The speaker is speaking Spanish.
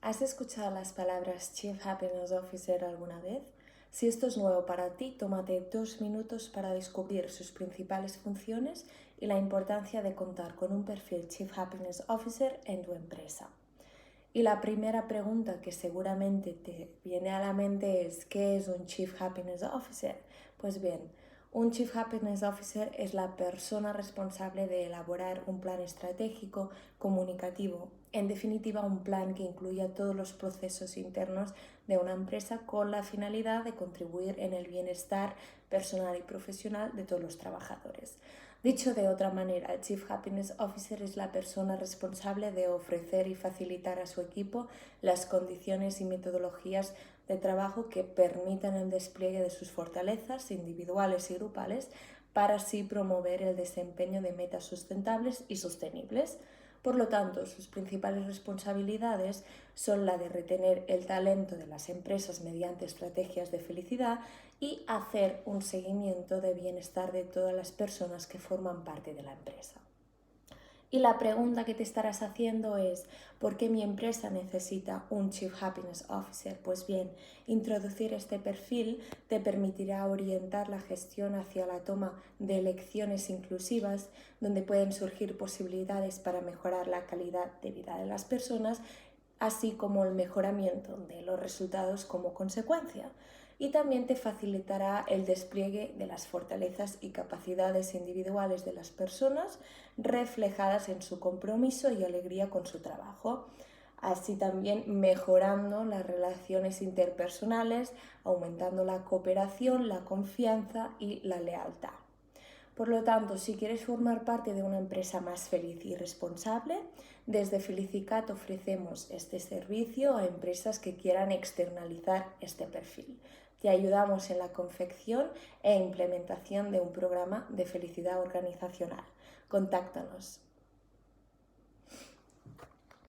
¿Has escuchado las palabras Chief Happiness Officer alguna vez? Si esto es nuevo para ti, tómate 2 minutos para descubrir sus principales funciones y la importancia de contar con un perfil Chief Happiness Officer en tu empresa. Y la primera pregunta que seguramente te viene a la mente es ¿qué es un Chief Happiness Officer? Pues bien, un Chief Happiness Officer es la persona responsable de elaborar un plan estratégico, comunicativo, en definitiva un plan que incluya todos los procesos internos de una empresa con la finalidad de contribuir en el bienestar personal y profesional de todos los trabajadores. Dicho de otra manera, el Chief Happiness Officer es la persona responsable de ofrecer y facilitar a su equipo las condiciones y metodologías de trabajo que permitan el despliegue de sus fortalezas individuales y grupales para así promover el desempeño de metas sustentables y sostenibles. Por lo tanto, sus principales responsabilidades son la de retener el talento de las empresas mediante estrategias de felicidad y hacer un seguimiento de bienestar de todas las personas que forman parte de la empresa. Y la pregunta que te estarás haciendo es ¿por qué mi empresa necesita un Chief Happiness Officer? Pues bien, introducir este perfil te permitirá orientar la gestión hacia la toma de elecciones inclusivas, donde pueden surgir posibilidades para mejorar la calidad de vida de las personas, así como el mejoramiento de los resultados como consecuencia. Y también te facilitará el despliegue de las fortalezas y capacidades individuales de las personas reflejadas en su compromiso y alegría con su trabajo, así también mejorando las relaciones interpersonales, aumentando la cooperación, la confianza y la lealtad. Por lo tanto, si quieres formar parte de una empresa más feliz y responsable, desde Felicicat ofrecemos este servicio a empresas que quieran externalizar este perfil. Te ayudamos en la confección e implementación de un programa de felicidad organizacional. Contáctanos.